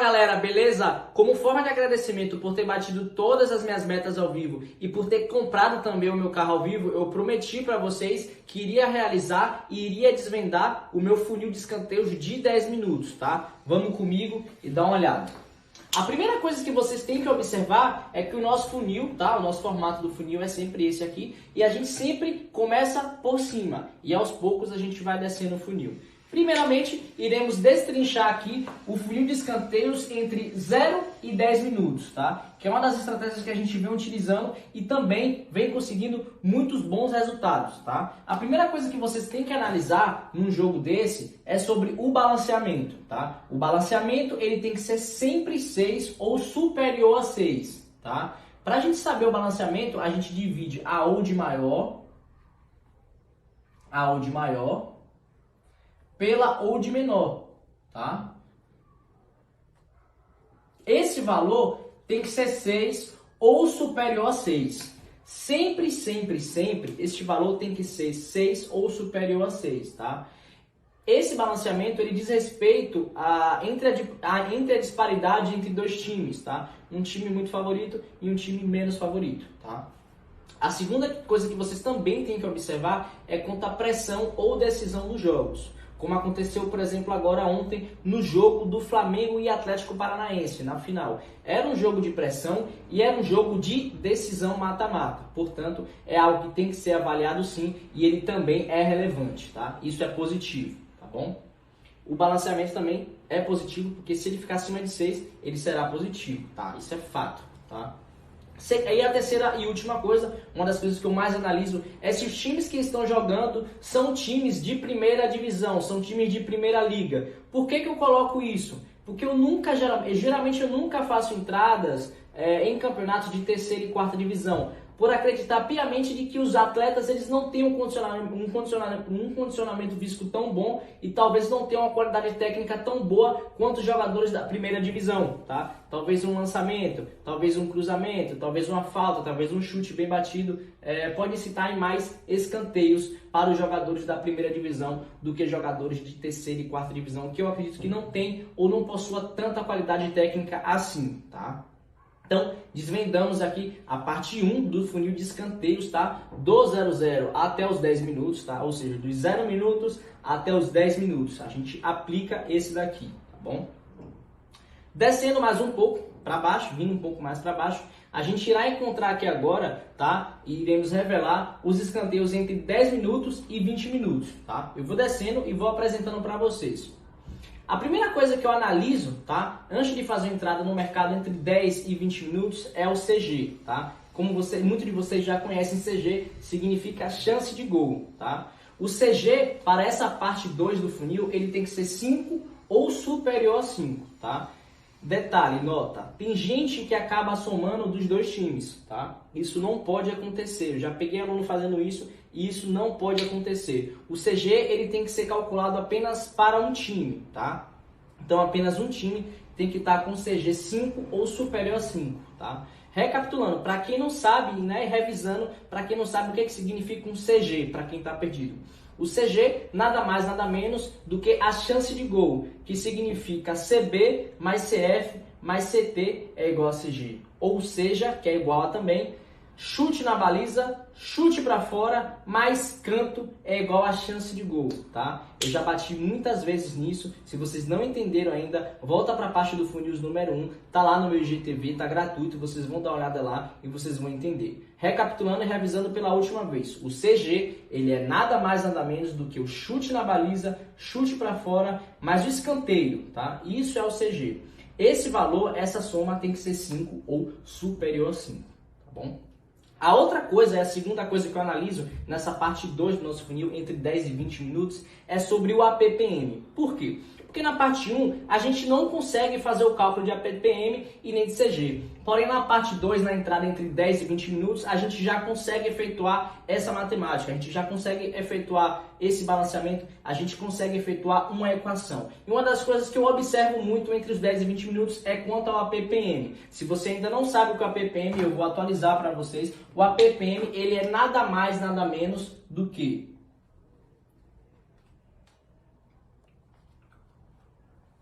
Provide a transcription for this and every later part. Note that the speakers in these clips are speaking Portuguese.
galera, beleza? Como forma de agradecimento por ter batido todas as minhas metas ao vivo e por ter comprado também o meu carro ao vivo, eu prometi para vocês que iria realizar e iria desvendar o meu funil de escanteios de 10 minutos, tá? Vamos comigo e dá uma olhada. A primeira coisa que vocês têm que observar é que o nosso funil, tá? O nosso formato do funil é sempre esse aqui e a gente sempre começa por cima e aos poucos a gente vai descendo o funil. Primeiramente, iremos destrinchar aqui o funil de escanteios entre 0 e 10 minutos, tá? Que é uma das estratégias que a gente vem utilizando e também vem conseguindo muitos bons resultados, tá? A primeira coisa que vocês têm que analisar num jogo desse é sobre o balanceamento, tá? O balanceamento, ele tem que ser sempre 6 ou superior a 6, tá? Pra gente saber o balanceamento, a gente divide a odd maior pela odd menor, tá? Esse valor tem que ser 6 ou superior a 6. Sempre, este valor tem que ser 6 ou superior a 6, tá? Esse balanceamento, ele diz respeito entre a disparidade entre dois times, tá? Um time muito favorito e um time menos favorito, tá? A segunda coisa que vocês também têm que observar é quanto à pressão ou decisão dos jogos. Como aconteceu, por exemplo, agora ontem no jogo do Flamengo e Atlético Paranaense, na final. Era um jogo de pressão e era um jogo de decisão mata-mata. Portanto, é algo que tem que ser avaliado sim e ele também é relevante, tá? Isso é positivo, tá bom? O balanceamento também é positivo, porque se ele ficar acima de 6, ele será positivo, tá? Isso é fato, tá? E a terceira e última coisa, uma das coisas que eu mais analiso é se os times que estão jogando são times de primeira divisão, são times de primeira liga. Por que eu coloco isso? Porque geralmente eu nunca faço entradas em campeonatos de terceira e quarta divisão, por acreditar piamente de que os atletas eles não têm um condicionamento físico tão bom e talvez não tenham uma qualidade técnica tão boa quanto os jogadores da primeira divisão, tá? Talvez um lançamento, talvez um cruzamento, talvez uma falta, talvez um chute bem batido, pode citar em mais escanteios para os jogadores da primeira divisão do que jogadores de terceira e quarta divisão, que eu acredito que não tem ou não possua tanta qualidade técnica assim, tá? Então, desvendamos aqui a parte 1 do funil de escanteios, tá? Do 00 até os 10 minutos, tá? Ou seja, dos 0 minutos até os 10 minutos. A gente aplica esse daqui, tá bom? Descendo mais um pouco para baixo, vindo um pouco mais para baixo, a gente irá encontrar aqui agora, tá? E iremos revelar os escanteios entre 10 minutos e 20 minutos, tá? Eu vou descendo e vou apresentando para vocês. A primeira coisa que eu analiso, tá? Antes de fazer a entrada no mercado entre 10 e 20 minutos é o CG, tá? Como muitos de vocês já conhecem, CG significa chance de gol, tá? O CG, para essa parte 2 do funil, ele tem que ser 5 ou superior a 5, tá? Detalhe, nota, tem gente que acaba somando dos dois times, tá? Isso não pode acontecer, eu já peguei aluno fazendo isso e isso não pode acontecer. O CG, ele tem que ser calculado apenas para um time, tá? Então, apenas um time tem que estar com CG 5 ou superior a 5, tá? Recapitulando, para quem não sabe, né, revisando, para quem não sabe o que significa um CG, para quem está perdido. O CG nada mais, nada menos do que a chance de gol, que significa CB mais CF mais CT é igual a CG. Ou seja, que é igual a também chute na baliza, chute para fora, mais canto é igual a chance de gol, tá? Eu já bati muitas vezes nisso. Se vocês não entenderam ainda, volta para a parte do funil número 1, tá lá no meu IGTV, tá gratuito, vocês vão dar uma olhada lá e vocês vão entender. Recapitulando e revisando pela última vez, o CG, ele é nada mais nada menos do que o chute na baliza, chute para fora, mais o escanteio, tá? Isso é o CG. Esse valor, essa soma tem que ser 5 ou superior a 5, tá bom? A outra coisa, a segunda coisa que eu analiso nessa parte 2 do nosso funil, entre 10 e 20 minutos, é sobre o APPM. Por quê? Porque na parte 1, a gente não consegue fazer o cálculo de APPM e nem de CG. Porém, na parte 2, na entrada entre 10 e 20 minutos, a gente já consegue efetuar essa matemática, a gente já consegue efetuar esse balanceamento, a gente consegue efetuar uma equação. E uma das coisas que eu observo muito entre os 10 e 20 minutos é quanto ao APPM. Se você ainda não sabe o que é o APPM, eu vou atualizar para vocês. O APPM, ele é nada mais, nada menos do que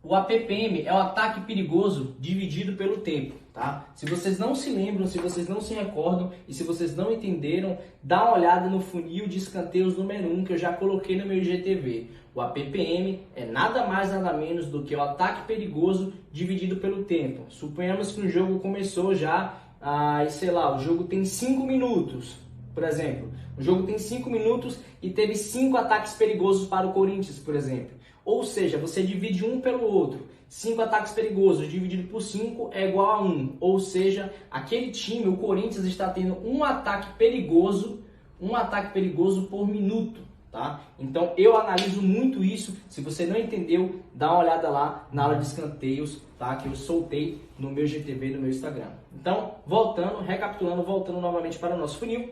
O APPM é o ataque perigoso dividido pelo tempo, tá? Se vocês não se lembram, se vocês não se recordam e se vocês não entenderam, dá uma olhada no funil de escanteios número 1 que eu já coloquei no meu IGTV. O APPM é nada mais nada menos do que o ataque perigoso dividido pelo tempo. Suponhamos que o jogo começou já, sei lá, o jogo tem 5 minutos, por exemplo. O jogo tem 5 minutos e teve 5 ataques perigosos para o Corinthians, por exemplo. Ou seja, você divide um pelo outro. 5 ataques perigosos dividido por 5 é igual a 1. Ou seja, aquele time, o Corinthians, está tendo um ataque perigoso por minuto, tá? Então eu analiso muito isso. Se você não entendeu, dá uma olhada lá na aula de escanteios, tá? Que eu soltei no meu GTV, no meu Instagram. Então, recapitulando, voltando novamente para o nosso funil.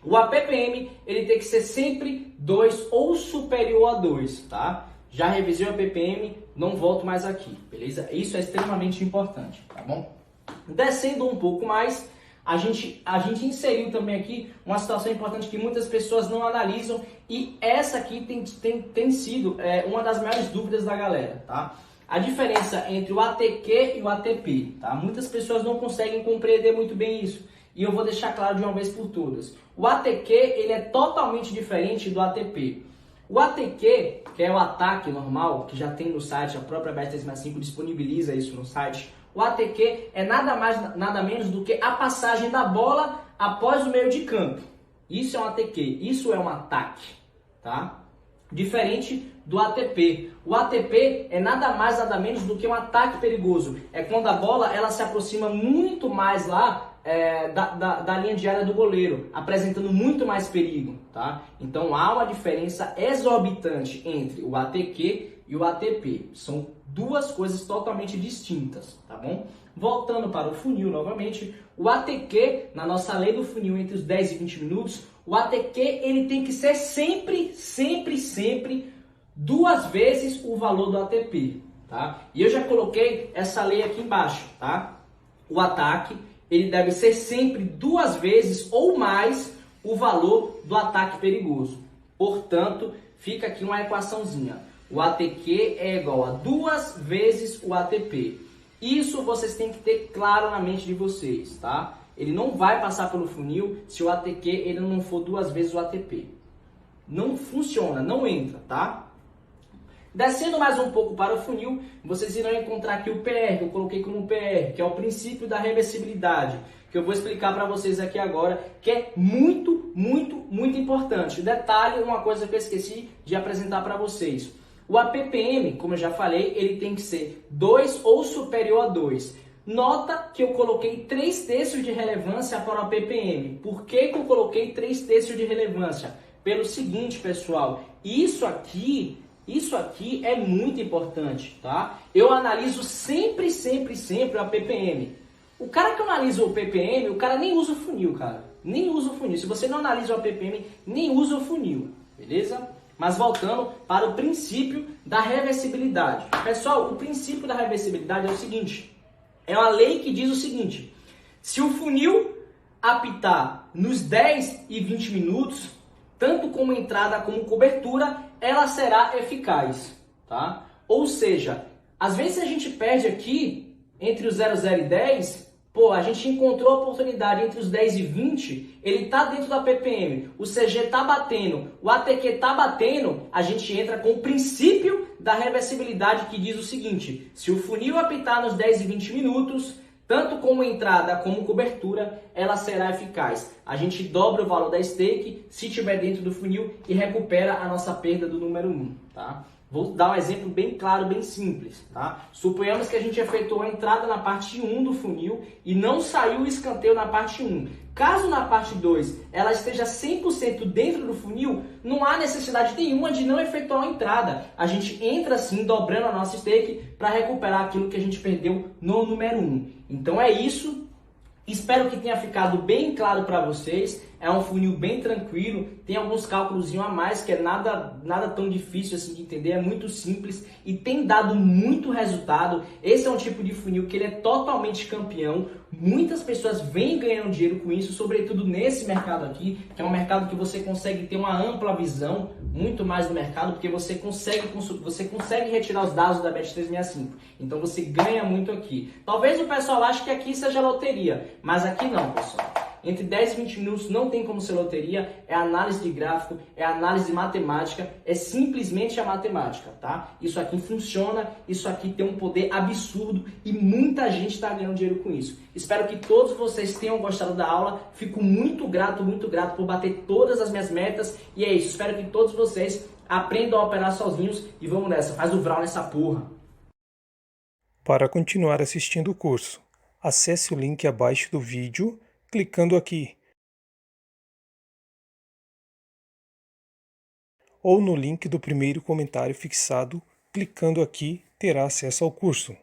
O APPM, ele tem que ser sempre 2 ou superior a 2, tá? Já revisei o APPM, não volto mais aqui, beleza? Isso é extremamente importante, tá bom? Descendo um pouco mais, a gente inseriu também aqui uma situação importante que muitas pessoas não analisam e essa aqui tem sido uma das maiores dúvidas da galera, tá? A diferença entre o ATQ e o ATP, tá? Muitas pessoas não conseguem compreender muito bem isso e eu vou deixar claro de uma vez por todas. O ATQ, ele é totalmente diferente do ATP. O ATQ, que é o ataque normal, que já tem no site, a própria Bet365 disponibiliza isso no site. O ATQ é nada mais, nada menos do que a passagem da bola após o meio de campo. Isso é um ATQ, isso é um ataque, tá? Diferente do ATP. O ATP é nada mais, nada menos do que um ataque perigoso. É quando a bola ela se aproxima muito mais lá da linha de área do goleiro, apresentando muito mais perigo, tá? Então há uma diferença exorbitante entre o ATQ e o ATP. São duas coisas totalmente distintas, tá bom? Voltando para o funil novamente, o ATQ, na nossa lei do funil entre os 10 e 20 minutos, o ATQ ele tem que ser sempre 2 vezes o valor do ATP, tá? E eu já coloquei essa lei aqui embaixo, tá? O ataque ele deve ser sempre 2 vezes ou mais o valor do ataque perigoso. Portanto, fica aqui uma equaçãozinha. O ATQ é igual a 2 vezes o ATP. Isso vocês têm que ter claro na mente de vocês, tá? Ele não vai passar pelo funil se o ATQ ele não for 2 vezes o ATP. Não funciona, não entra, tá? Descendo mais um pouco para o funil, vocês irão encontrar aqui o PR, que eu coloquei como PR, que é o princípio da reversibilidade, que eu vou explicar para vocês aqui agora, que é muito importante. Detalhe, uma coisa que eu esqueci de apresentar para vocês. O APPM, como eu já falei, ele tem que ser 2 ou superior a 2. Nota que eu coloquei 3/3 de relevância para o APPM. Por que eu coloquei 3/3 de relevância? Pelo seguinte, pessoal, isso aqui é muito importante, tá? Eu analiso sempre o APPM. O cara que analisa o PPM, o cara nem usa o funil, cara. Nem usa o funil. Se você não analisa o APPM, nem usa o funil, beleza? Mas voltando para o princípio da reversibilidade. Pessoal, o princípio da reversibilidade é o seguinte. É uma lei que diz o seguinte. Se o funil apitar nos 10 e 20 minutos, tanto como entrada como cobertura, ela será eficaz, tá? Ou seja, às vezes a gente perde aqui entre os 00 e 10, a gente encontrou a oportunidade entre os 10 e 20, ele tá dentro da PPM, o CG tá batendo, o ATQ tá batendo, a gente entra com o princípio da reversibilidade que diz o seguinte, se o funil apitar nos 10 e 20 minutos, tanto como entrada como cobertura, ela será eficaz. A gente dobra o valor da stake se estiver dentro do funil e recupera a nossa perda do número 1, tá? Vou dar um exemplo bem claro, bem simples, tá? Suponhamos que a gente efetuou a entrada na parte 1 do funil e não saiu o escanteio na parte 1. Caso na parte 2 ela esteja 100% dentro do funil, não há necessidade nenhuma de não efetuar a entrada. A gente entra assim, dobrando a nossa stake para recuperar aquilo que a gente perdeu no número 1. Então é isso. Espero que tenha ficado bem claro para vocês. É um funil bem tranquilo, tem alguns cálculos a mais, que é nada tão difícil assim de entender, é muito simples e tem dado muito resultado. Esse é um tipo de funil que ele é totalmente campeão. Muitas pessoas vêm ganhando dinheiro com isso, sobretudo nesse mercado aqui, que é um mercado que você consegue ter uma ampla visão, muito mais no mercado, porque você consegue retirar os dados da Bet365. Então você ganha muito aqui. Talvez o pessoal ache que aqui seja loteria, mas aqui não, pessoal. Entre 10 e 20 minutos não tem como ser loteria, é análise de gráfico, é análise de matemática, é simplesmente a matemática, tá? Isso aqui funciona, isso aqui tem um poder absurdo e muita gente está ganhando dinheiro com isso. Espero que todos vocês tenham gostado da aula, fico muito grato por bater todas as minhas metas e é isso, espero que todos vocês aprendam a operar sozinhos e vamos nessa, faz o Vral nessa porra. Para continuar assistindo o curso, acesse o link abaixo do vídeo clicando aqui, ou no link do primeiro comentário fixado, clicando aqui, terá acesso ao curso.